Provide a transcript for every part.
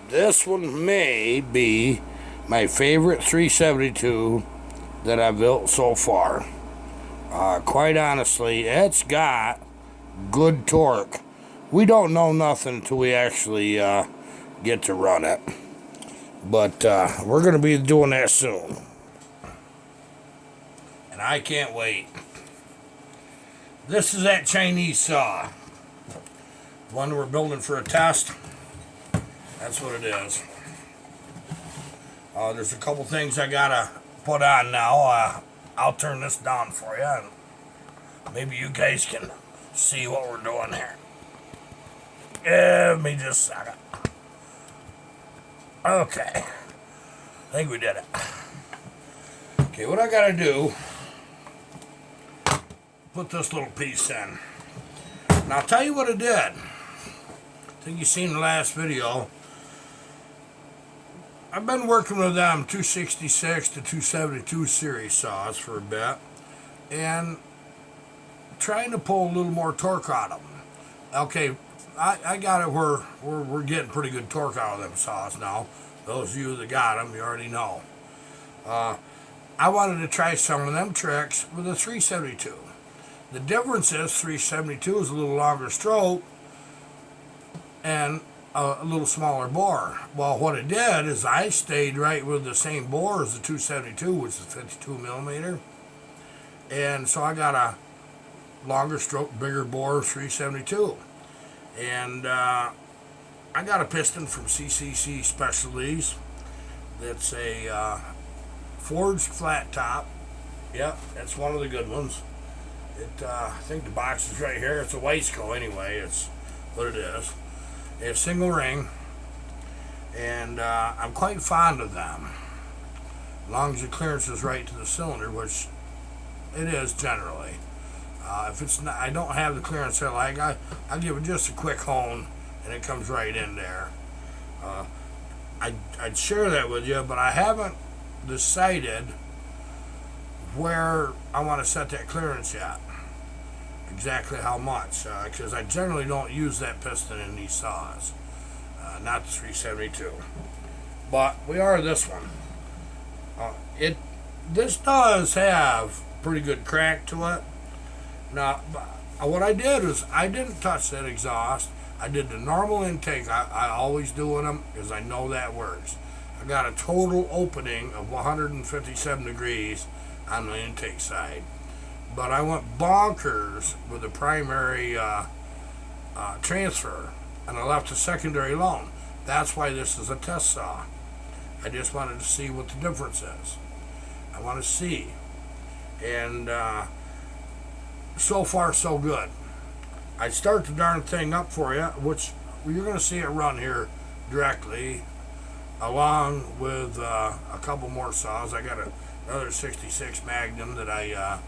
This one may be my favorite 372 that I've built so far. Quite honestly, it's got good torque. We don't know nothing until we actually get to run it. But we're going to be doing that soon. And I can't wait. This is that Chinese saw. One we're building for a test. That's what it is. There's a couple things I gotta put on now. I'll turn this down for you, and maybe you guys can see what we're doing here. Give me just a second. Okay. I think we did it. Okay, what I gotta do, put this little piece in. Now I'll tell you what it did. I think you've seen the last video. I've been working with them 266 to 272 series saws for a bit, and trying to pull a little more torque out of them. Okay, I got it where we're getting pretty good torque out of them saws now. Those of you that got them, you already know. I wanted to try some of them tricks with a 372. The difference is 372 is a little longer stroke and a little smaller bore. Well, what it did is I stayed right with the same bore as the 272, which is 52 millimeter. And so I got a longer stroke, bigger bore 372. And I got a piston from CCC Specialties that's a forged flat top. Yep, that's one of the good ones. I think the box is right here. It's a Weisco anyway. It's what it is. They have single ring, and I'm quite fond of them. As long as the clearance is right to the cylinder, which it is generally. If it's not, I don't have the clearance I like. I give it just a quick hone, and it comes right in there. I'd share that with you, but I haven't decided where I want to set that clearance yet. Exactly how much, because I generally don't use that piston in these saws, not the 372. But we are this one. This does have pretty good crack to it. Now, what I did is I didn't touch that exhaust. I did the normal intake. I always do in them because I know that works. I got a total opening of 157 degrees on the intake side. But I went bonkers with the primary transfer, and I left the secondary alone. That's why this is a test saw. I just wanted to see what the difference is. I want to see. And so far, so good. I'd start the darn thing up for you, which you're going to see it run here directly, along with a couple more saws. I got another 66 Magnum that I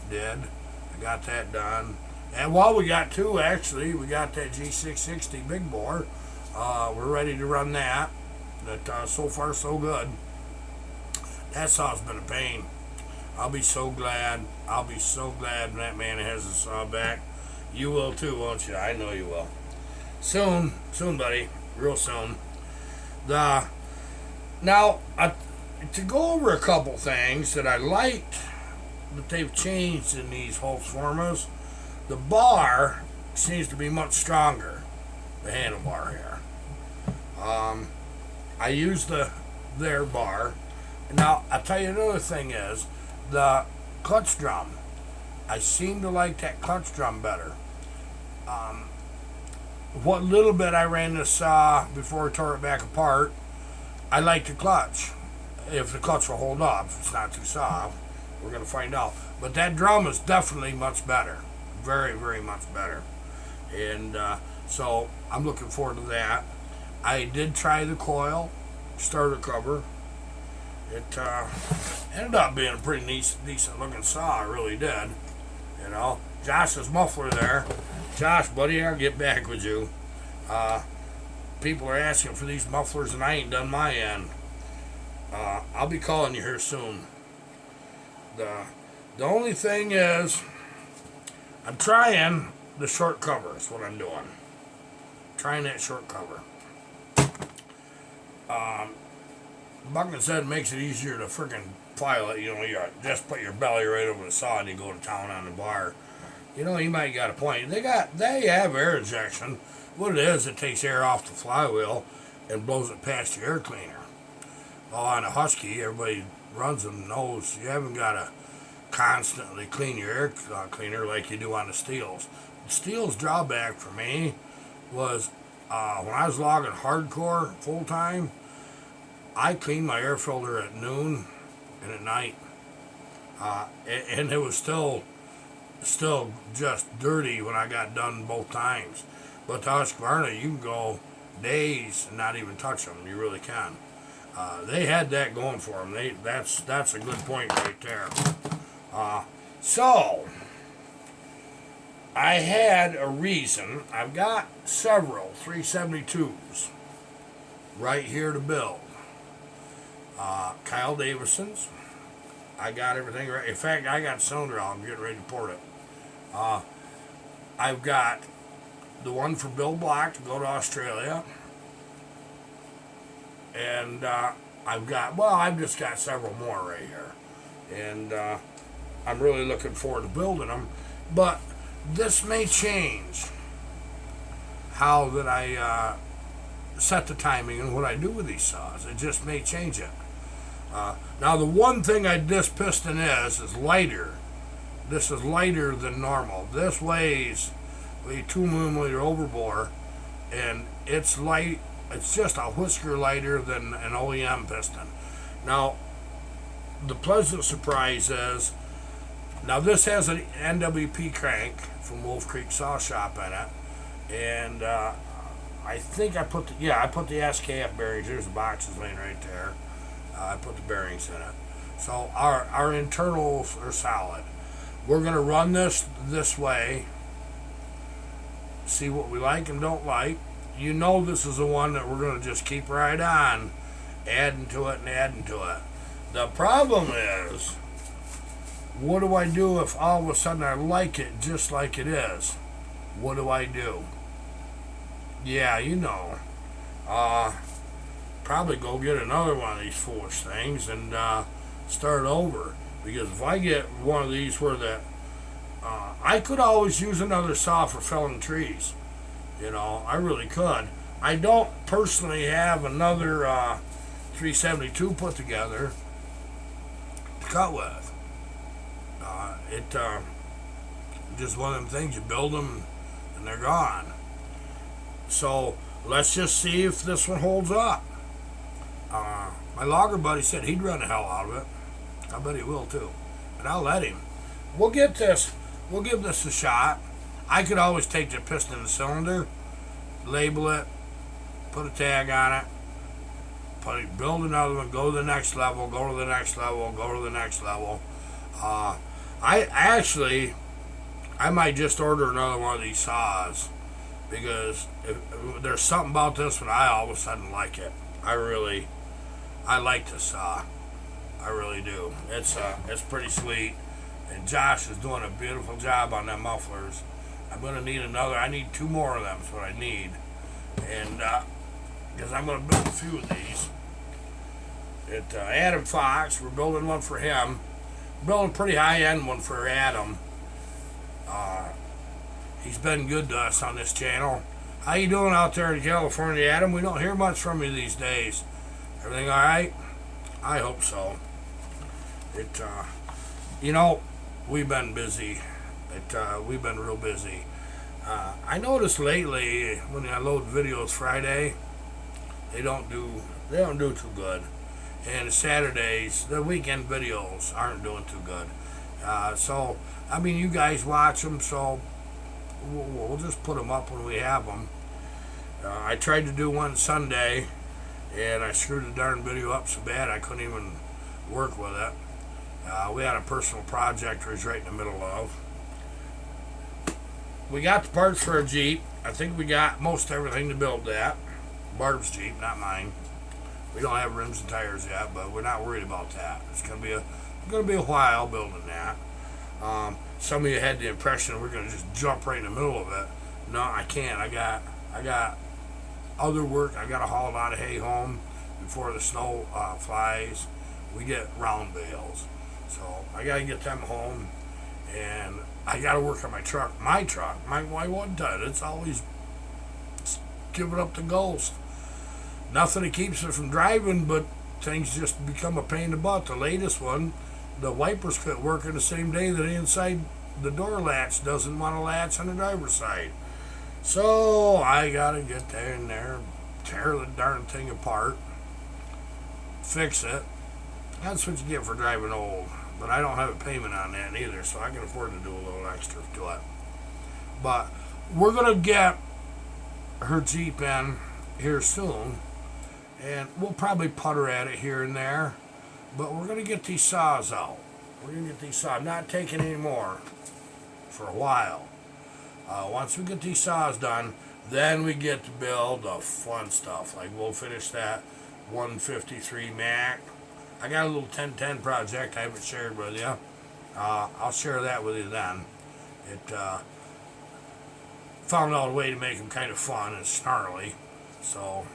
did. I got that done. And while we got two, actually, we got that G660 big bore. We're ready to run that. But so far, so good. That saw's been a pain. I'll be so glad. I'll be so glad when that man has the saw back. You will too, won't you? I know you will. Soon, buddy. Real soon. Now, to go over a couple things that I liked that they've changed in these Holtzformas, the bar seems to be much stronger, the handlebar here. I use their bar. Now, I'll tell you another thing is, the clutch drum. I seem to like that clutch drum better. What little bit I ran this saw before I tore it back apart, I like the clutch. If the clutch will hold up, if it's not too soft, we're going to find out. But that drum is definitely much better. Very, very much better. And so I'm looking forward to that. I did try the coil starter cover. It ended up being a pretty decent looking saw. It really did. You know, Josh's muffler there. Josh, buddy, I'll get back with you. People are asking for these mufflers, and I ain't done my end. I'll be calling you here soon. The only thing is, I'm trying the short cover. Is what I'm doing. Trying that short cover. Bucking said makes it easier to freaking file it. You know, you just put your belly right over the saw and you go to town on the bar. You know, he might got a point. They have air injection. What it is, it takes air off the flywheel and blows it past your air cleaner. Well, on a husky, everybody runs them knows you haven't got to constantly clean your air cleaner like you do on the steels. The steel's drawback for me was when I was logging hardcore full time, I cleaned my air filter at noon and at night, and it was still just dirty when I got done both times. But the Husqvarna, you can go days and not even touch them. You really can. They had that going for them. That's a good point right there. So I had a reason. I've got several 372s right here to build. Kyle Davison's. I got everything right. In fact, I got cylinder out. I'm getting ready to port it. I've got the one for Bill Black to go to Australia. And I've just got several more right here. And I'm really looking forward to building them. But this may change how that I set the timing and what I do with these saws. It just may change it. Now the one thing this piston is lighter. This is lighter than normal. This weighs 2 millimeter overbore, and it's light. It's just a whisker lighter than an OEM piston. Now, the pleasant surprise is, now this has an NWP crank from Wolf Creek Saw Shop in it, and I think I put the SKF bearings. There's the boxes laying right there. I put the bearings in it. So our internals are solid. We're going to run this way, see what we like and don't like. You know this is the one that we're going to just keep right on, adding to it and adding to it. The problem is, what do I do if all of a sudden I like it just like it is? What do I do? Yeah, you know. Probably go get another one of these foolish things and start over. Because if I get one of these where I could always use another saw for felling trees. You know, I really could. I don't personally have another 372 put together to cut with. Just one of them things, you build them and they're gone. So let's just see if this one holds up. My logger buddy said he'd run the hell out of it. I bet he will too. And I'll let him. We'll give this a shot. I could always take the piston and cylinder, label it, put a tag on it, build another one, go to the next level, go to the next level, go to the next level. I might just order another one of these saws because if there's something about this one, I all of a sudden like it. I like this saw. I really do. It's pretty sweet. And Josh is doing a beautiful job on them mufflers. I'm going to need another. I need 2 more of them is what I need. And because I'm going to build a few of these. Adam Fox, we're building one for him. Building a pretty high-end one for Adam. He's been good to us on this channel. How you doing out there in California, Adam? We don't hear much from you these days. Everything all right? I hope so. We've been busy. We've been real busy. I noticed lately when I load videos Friday, they don't do too good. And Saturdays, the weekend videos aren't doing too good. So, I mean, you guys watch them, so we'll just put them up when we have them. I tried to do one Sunday, and I screwed the darn video up so bad I couldn't even work with it. We had a personal project we was right in the middle of. We got the parts for a Jeep. I think we got most everything to build that. Barb's Jeep, not mine. We don't have rims and tires yet, but we're not worried about that. It's gonna be a while building that. Some of you had the impression we're gonna just jump right in the middle of it. No, I can't. I got other work. I gotta haul a lot of hay home. before the snow flies, we get round bales. So I gotta get them home, and I gotta work on my truck. My truck, my one ton. It's always giving up the ghost. Nothing that keeps it from driving, but things just become a pain in the butt. The latest one, the wipers quit working the same day that the inside the door latch doesn't want to latch on the driver's side. So I gotta get there and there, tear the darn thing apart, fix it. That's what you get for driving old. But I don't have a payment on that either, so I can afford to do a little extra to it. But we're gonna get her Jeep in here soon, and we'll probably putter at it here and there. But we're gonna get these saws out. We're gonna get these saws. I'm not taking any more for a while. Once we get these saws done, then we get to build the fun stuff. Like we'll finish that 153 Mac. I got a little 1010 project I haven't shared with you. I'll share that with you then. It found out a way to make them kind of fun and snarly. So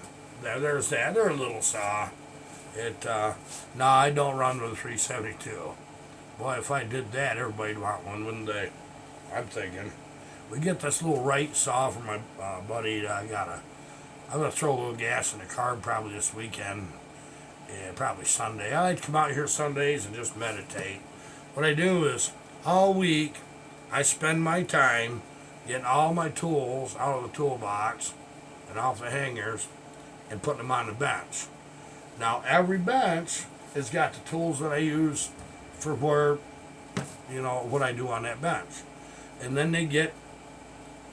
there's that. They're a little saw. No, I don't run with a 372. Boy, if I did that, everybody'd want one, wouldn't they? I'm thinking. We get this little right saw from my buddy. I'm gonna throw a little gas in the car probably this weekend. Yeah, probably Sunday. I like to come out here Sundays and just meditate. What I do is all week I spend my time getting all my tools out of the toolbox and off the hangers and putting them on the bench. Now every bench has got the tools that I use for what I do on that bench. And then they get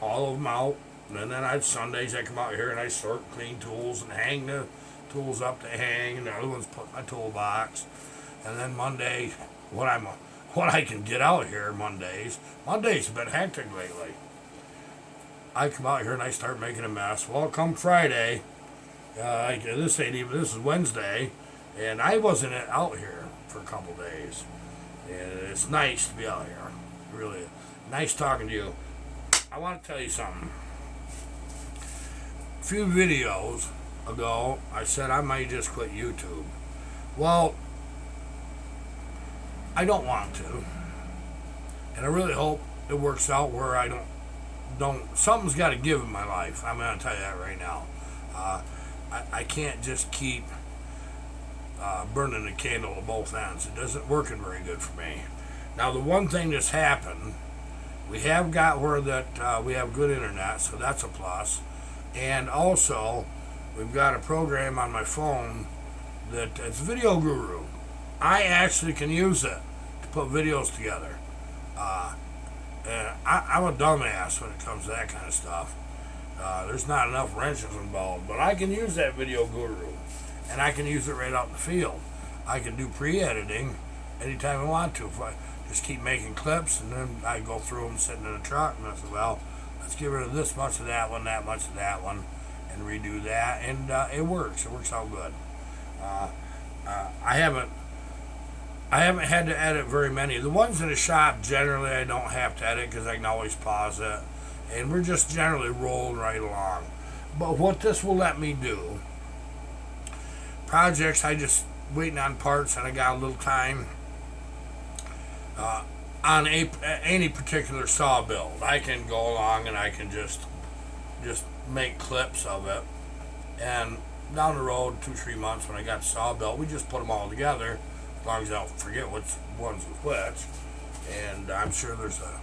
all of them out. And then Sundays I come out here and I sort clean tools and hang the tools up to hang, and the other ones put in my toolbox. And then Monday, what I can get out here Mondays have been hectic lately. I come out here and I start making a mess. Well, come Friday, this is Wednesday, and I wasn't out here for a couple days. And it's nice to be out here. Really nice talking to you. I want to tell you something. A few videos ago, I said I might just quit YouTube. Well, I don't want to, and I really hope it works out where I don't. Something's got to give in my life. I'm going to tell you that right now. I can't just keep burning the candle at both ends. It doesn't working very good for me. Now, the one thing that's happened, we have got where that we have good internet, so that's a plus, and also we've got a program on my phone that it's Video Guru. I actually can use it to put videos together. And I'm a dumbass when it comes to that kind of stuff. There's not enough wrenches involved, but I can use that Video Guru, and I can use it right out in the field. I can do pre-editing anytime I want to. If I just keep making clips, and then I go through them sitting in a truck, and I say, well, let's get rid of this much of that one, that much of that one, and redo that, and it works. It works out good. I haven't had to edit very many. The ones in the shop, generally, I don't have to edit because I can always pause it, and we're just generally rolling right along. But what this will let me do, projects I just waiting on parts, and I got a little time on any particular saw build, I can go along and I can just make clips of it, and down the road 2-3 months when I got the saw built, we just put them all together, as long as I don't forget which ones was which, and I'm sure there's a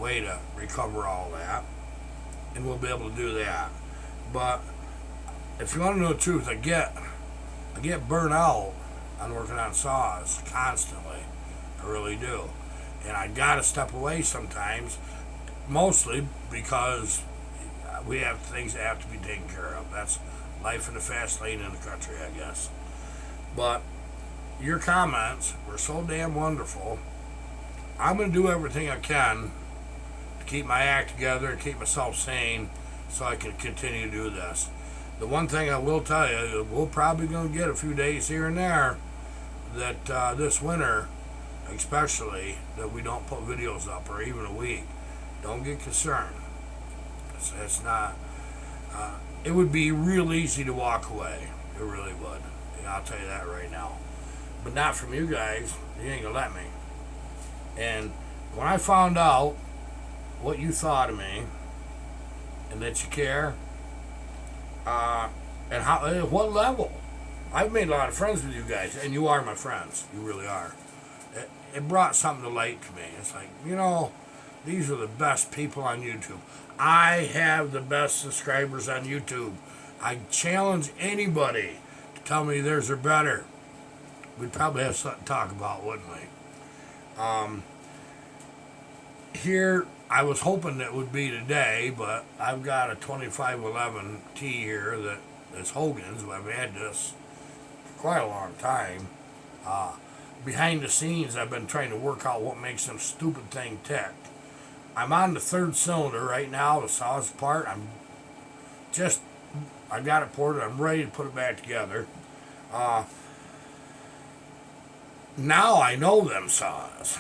way to recover all that, and we'll be able to do that. But if you want to know the truth, I get burnt out on working on saws constantly. I really do. And I gotta step away sometimes, mostly because we have things that have to be taken care of. That's life in the fast lane in the country, I guess. But your comments were so damn wonderful. I'm gonna do everything I can to keep my act together and keep myself sane so I can continue to do this. The one thing I will tell you, we're probably gonna get a few days here and there that this winter, especially, that we don't put videos up, or even a week. Don't get concerned. It's not. It would be real easy to walk away. It really would. I'll tell you that right now. But not from you guys. You ain't gonna let me. And when I found out what you thought of me and that you care, and how, at what level, I've made a lot of friends with you guys, and you are my friends. You really are. It brought something to light to me. It's like, these are the best people on YouTube. I have the best subscribers on YouTube. I challenge anybody to tell me theirs are better. We'd probably have something to talk about, wouldn't we? Here, I was hoping it would be today, but I've got a 2511 T here that's Hogan's. I've had this for quite a long time. Behind the scenes, I've been trying to work out what makes some stupid thing tick. I'm on the third cylinder right now, the saw's part. I got it poured, I'm ready to put it back together. Now I know them saws.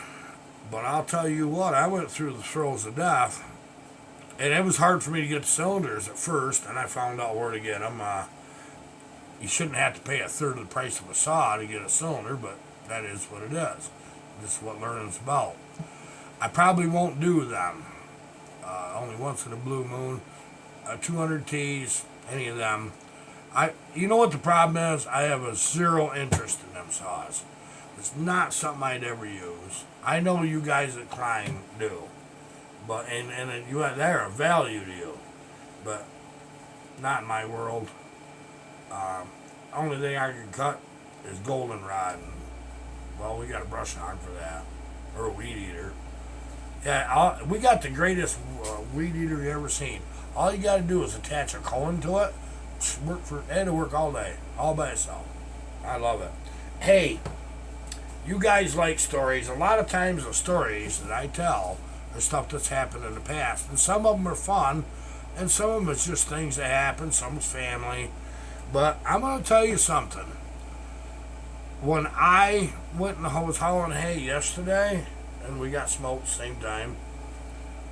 But I'll tell you what, I went through the throes of death, and it was hard for me to get the cylinders at first, and I found out where to get them. You shouldn't have to pay a third of the price of a saw to get a cylinder, but that is what it is. This is what learning's about. I probably won't do them. Only once in a blue moon. 200 Ts, any of them. You know what the problem is? I have a zero interest in them saws. It's not something I'd ever use. I know you guys at Klein do, but they're of value to you, but not in my world. Only thing I can cut is goldenrod. Well, we got a brush hog for that, or a weed eater. Yeah, we got the greatest weed eater you ever seen. All you got to do is attach a cone to it. It'll work all day, all by itself. I love it. Hey, you guys like stories. A lot of times the stories that I tell are stuff that's happened in the past. And some of them are fun, and some of them is just things that happen. Some is family. But I'm going to tell you something. When I went and was hauling hay yesterday, and we got smoked at the same time,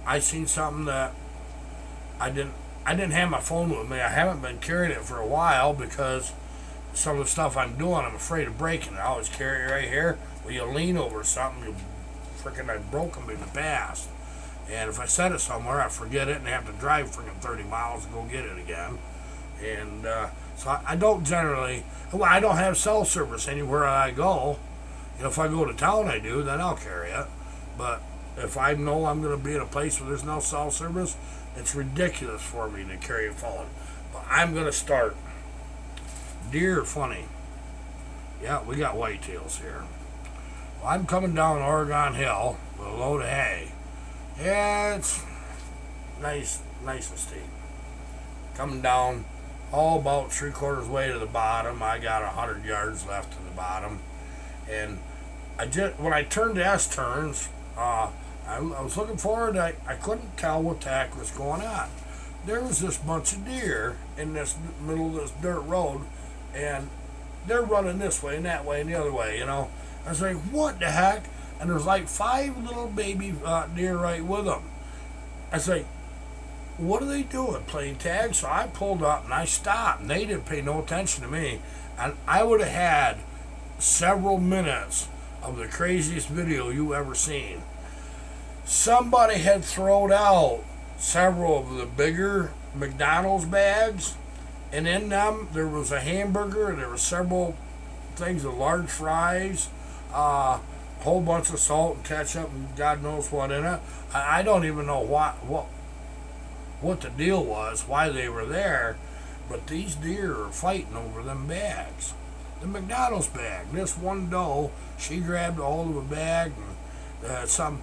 I seen something that I didn't have my phone with me. I haven't been carrying it for a while because some of the stuff I'm doing, I'm afraid of breaking it. I always carry it right here. When you lean over something, I broke them in the past. And if I set it somewhere, I forget it and have to drive 30 miles to go get it again. And so I don't generally, I don't have cell service anywhere I go. If I go to town, I do, then I'll carry it. But if I know I'm going to be in a place where there's no cell service, it's ridiculous for me to carry a phone. But I'm going to start. Deer are funny. Yeah, we got whitetails here. Well, I'm coming down Oregon Hill with a load of hay. Yeah, it's nice and steep. Coming down all about 3/4 way to the bottom. I got 100 yards left to the bottom. And when I turned to S-turns, I was looking forward. I couldn't tell what the heck was going on. There was this bunch of deer in this middle of this dirt road, and they're running this way and that way and the other way, I was like, what the heck? And there's like 5 little baby deer right with them. I was like, what are they doing? Playing tag? So I pulled up and I stopped, and they didn't pay no attention to me. And I would have had several minutes of the craziest video you ever seen. Somebody had thrown out several of the bigger McDonald's bags, and in them there was a hamburger, and there were several things of large fries, a whole bunch of salt and ketchup and God knows what in it. I don't even know what the deal was, why they were there, but these deer are fighting over them bags. The McDonald's bag. This one doe, she grabbed a hold of a bag, and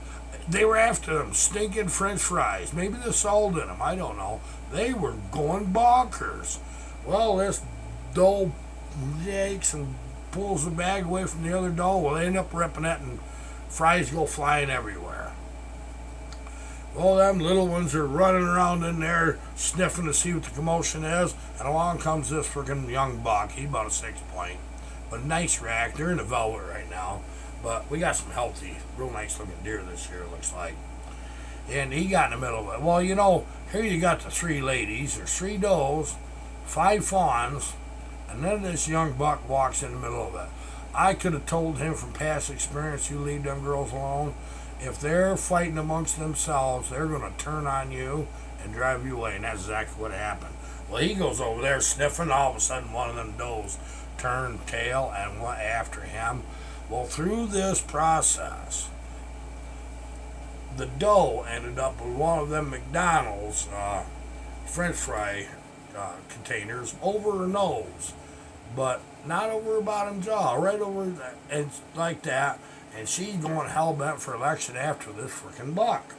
they were after them stinking French fries. Maybe the salt in them, I don't know. They were going bonkers. Well, this doe yakes and pulls the bag away from the other doe. Well, they end up ripping it, and fries go flying everywhere. Well, them little ones are running around in there, sniffing to see what the commotion is, and along comes this freaking young buck. He's about a 6-point, but a nice rack. They're in the velvet right now, but we got some healthy, real nice looking deer this year, it looks like. And he got in the middle of it. Well, here you got the 3 ladies. There's 3 does, 5 fawns, and then this young buck walks in the middle of it. I could have told him from past experience, you leave them girls alone. If they're fighting amongst themselves, they're going to turn on you and drive you away, and that's exactly what happened. Well, he goes over there sniffing. All of a sudden, one of them does turned tail and went after him. Well, through this process, the doe ended up with one of them McDonald's French fry containers over her nose, but not over her bottom jaw, right over and like that. And she's going hell bent for election after this freaking buck.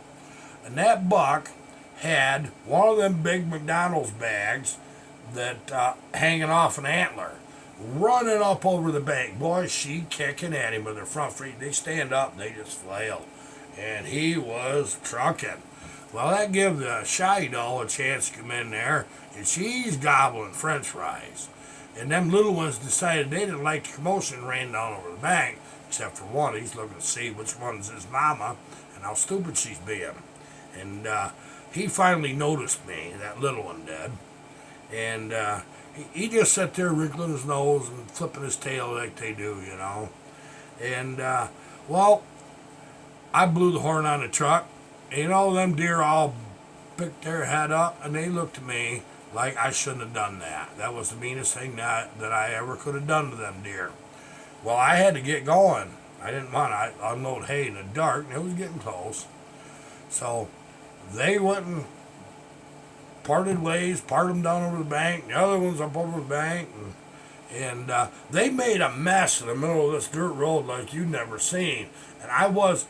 And that buck had one of them big McDonald's bags that hanging off an antler, running up over the bank. Boy, she kicking at him with her front feet. They stand up, and they just flail. And he was trucking. Well, that gives the shy doll a chance to come in there, and she's gobbling French fries. And them little ones decided they didn't like the commotion ran down over the bank, except for one. He's looking to see which one's his mama and how stupid she's being. And he finally noticed me, that little one did. And he just sat there wrinkling his nose and flipping his tail like they do, you know. And, well, I blew the horn on the truck. And, you know, them deer all picked their head up, and they looked at me like I shouldn't have done that. That was the meanest thing that I ever could have done to them deer. Well, I had to get going. I didn't want to unload hay in the dark, and it was getting close. So they went and parted ways, parted them down over the bank, the other ones up over the bank, and they made a mess in the middle of this dirt road like you'd never seen. And I was,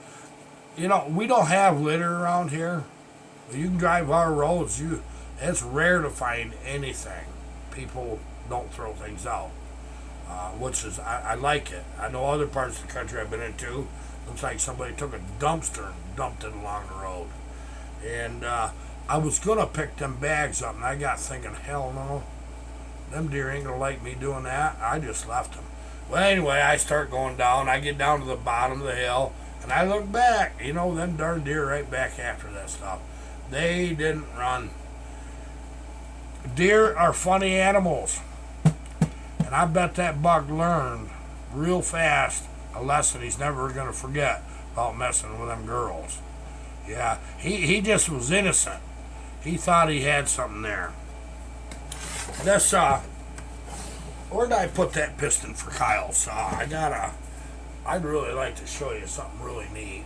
you know, we don't have litter around here. You can drive our roads. It's rare to find anything. People don't throw things out, which is, I like it. I know other parts of the country I've been into, looks like somebody took a dumpster and dumped it along the road. And I was going to pick them bags up, and I got thinking, hell no, them deer ain't going to like me doing that. I just left them. Well, anyway, I start going down. I get down to the bottom of the hill, and I look back. You know, them darn deer right back after that stuff. They didn't run. Deer are funny animals. And I bet that buck learned real fast a lesson he's never going to forget about messing with them girls. Yeah, he just was innocent. He thought he had something there. This, where did I put that piston for Kyle's saw? I'd really like to show you something really neat.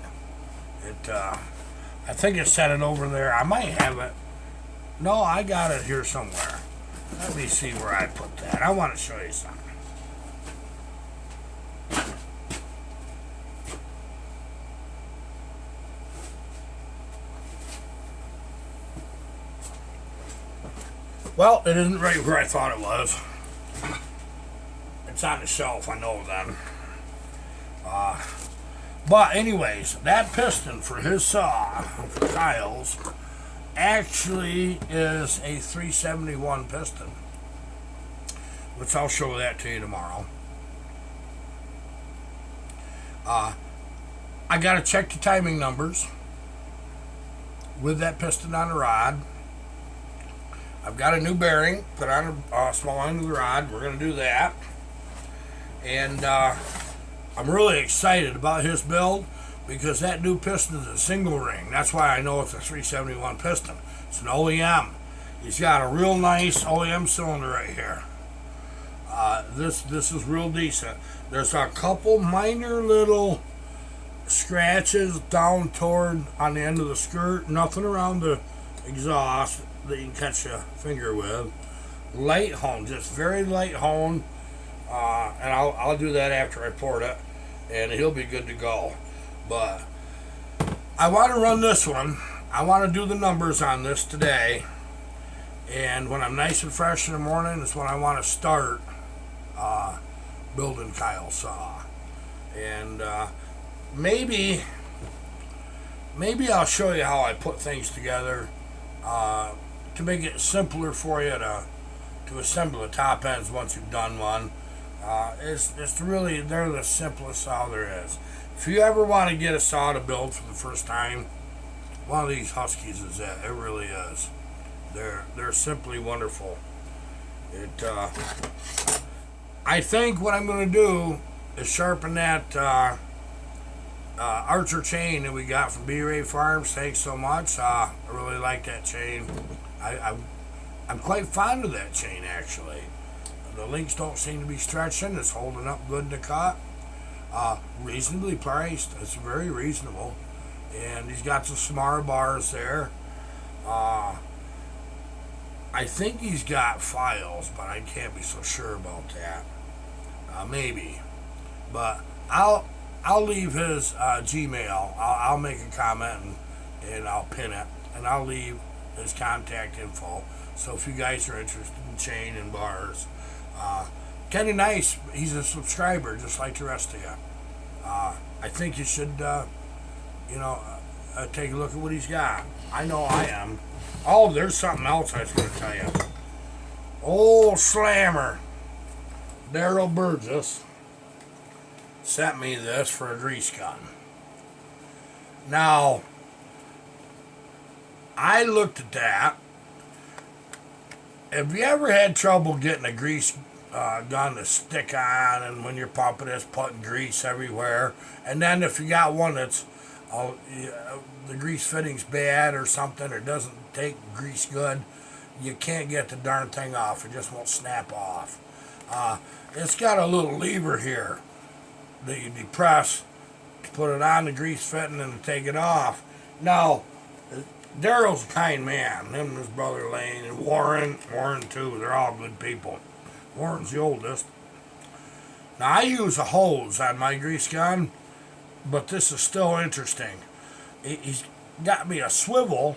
I think I set it over there. I might have it. No, I got it here somewhere. Let me see where I put that. I want to show you something. Well, it isn't right where I thought it was. It's on the shelf, I know then. But anyways, that piston for his saw, for Kyle's, actually is a 371 piston, which I'll show that to you tomorrow. I got to check the timing numbers with that piston on the rod. I've got a new bearing put on a small end of the rod. We're going to do that. And I'm really excited about his build because that new piston is a single ring. That's why I know it's a 371 piston. It's an OEM. He's got a real nice OEM cylinder right here. This is real decent. There's a couple minor little scratches down toward on the end of the skirt. Nothing around the exhaust that you can catch your finger with. Light hone, just very light hone. And I'll do that after I port it, and he'll be good to go. But I want to run this one. I want to do the numbers on this today, and when I'm nice and fresh in the morning is when I want to start building Kyle's saw. And maybe I'll show you how I put things together to make it simpler for you to assemble the top ends once you've done one. It's really, they're the simplest saw there is. If you ever want to get a saw to build for the first time, one of these Huskies is it. It really is. They're simply wonderful. It. I think what I'm going to do is sharpen that Archer chain that we got from B-Ray Farms. Thanks so much. I really like that chain. I'm quite fond of that chain, actually. The links don't seem to be stretching. It's holding up good in the cut. Reasonably priced. It's very reasonable. And he's got some smaller bars there. I think he's got files, but I can't be so sure about that. Maybe. But I'll leave his Gmail. I'll make a comment and I'll pin it. And I'll leave his contact info. So if you guys are interested in chain and bars, kind of nice. He's a subscriber, just like the rest of you. I think you should, take a look at what he's got. I know I am. Oh, there's something else I was going to tell you. Old Slammer, Daryl Burgess, sent me this for a grease gun. Now, I looked at that. Have you ever had trouble getting a grease gun to stick on, and when you're pumping it's putting grease everywhere? And then if you got one that's the grease fitting's bad or something, or doesn't take grease good, you can't get the darn thing off. It just won't snap off. It's got a little lever here that you depress to put it on the grease fitting and to take it off. Now, Daryl's a kind man. Him and his brother Lane and Warren too. They're all good people. Warren's the oldest. Now I use a hose on my grease gun, but this is still interesting. He's got me a swivel.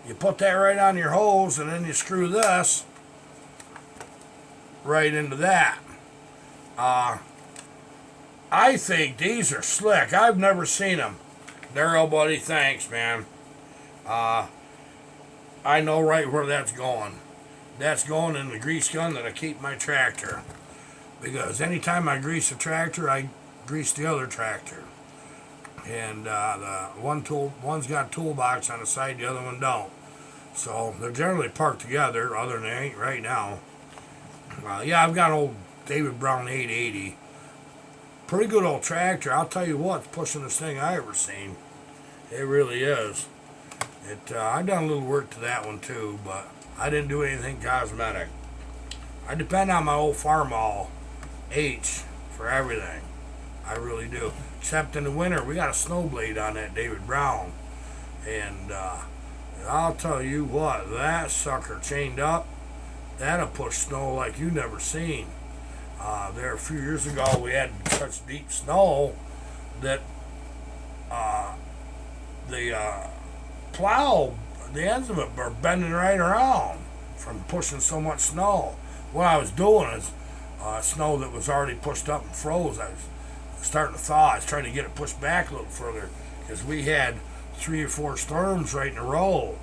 You put that right on your hose, and then you screw this right into that. I think these are slick. I've never seen them. Daryl, buddy, thanks, man. I know right where that's going. That's going in the grease gun that I keep my tractor. Because anytime I grease a tractor, I grease the other tractor. And the one's got a toolbox on the side, the other one don't. So they're generally parked together, other than they ain't right now. Yeah, I've got an old David Brown 880. Pretty good old tractor. I'll tell you what, it's pushing this thing I ever seen. It really is. I've done a little work to that one too, but I didn't do anything cosmetic. I depend on my old Farmall H for everything. I really do. Except in the winter, we got a snow blade on that David Brown. And I'll tell you what, that sucker chained up, that'll push snow like you never seen. There a few years ago, we had such deep snow that the plow, the ends of it were bending right around from pushing so much snow. What I was doing is snow that was already pushed up and froze. I was starting to thaw. I was trying to get it pushed back a little further because we had 3 or 4 storms right in a row,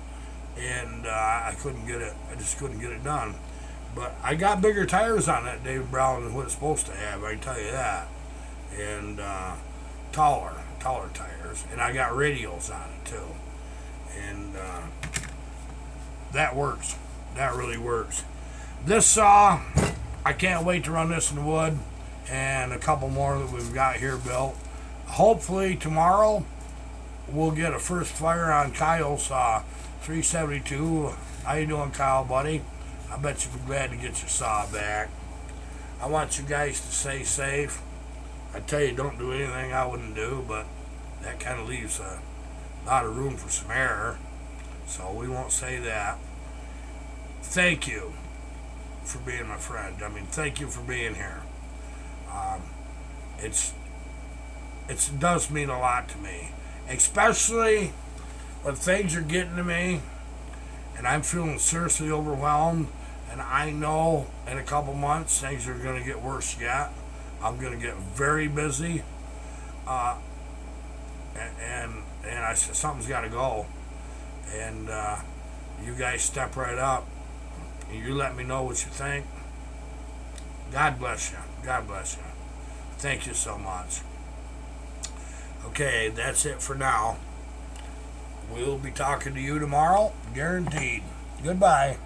and I couldn't get it. I just couldn't get it done. But I got bigger tires on that David Brown than what it's supposed to have. I can tell you that, and taller tires, and I got radials on it too. And that works. That really works. This saw, I can't wait to run this in the wood, and a couple more that we've got here built. Hopefully tomorrow we'll get a first fire on Kyle's 372. How you doing, Kyle, buddy? I bet you'll be glad to get your saw back. I want you guys to stay safe. I tell you, don't do anything I wouldn't do, but that kind of leaves a lot of room for some error, so we won't say that. Thank you for being my friend. I mean, thank you for being here. It does mean a lot to me, especially when things are getting to me and I'm feeling seriously overwhelmed, and I know in a couple months things are going to get worse yet. I'm going to get very busy, and I said something's got to go, and you guys step right up and you let me know what you think. God bless you. God bless you. Thank you so much. Okay, that's it for now. We'll be talking to you tomorrow, guaranteed. Goodbye.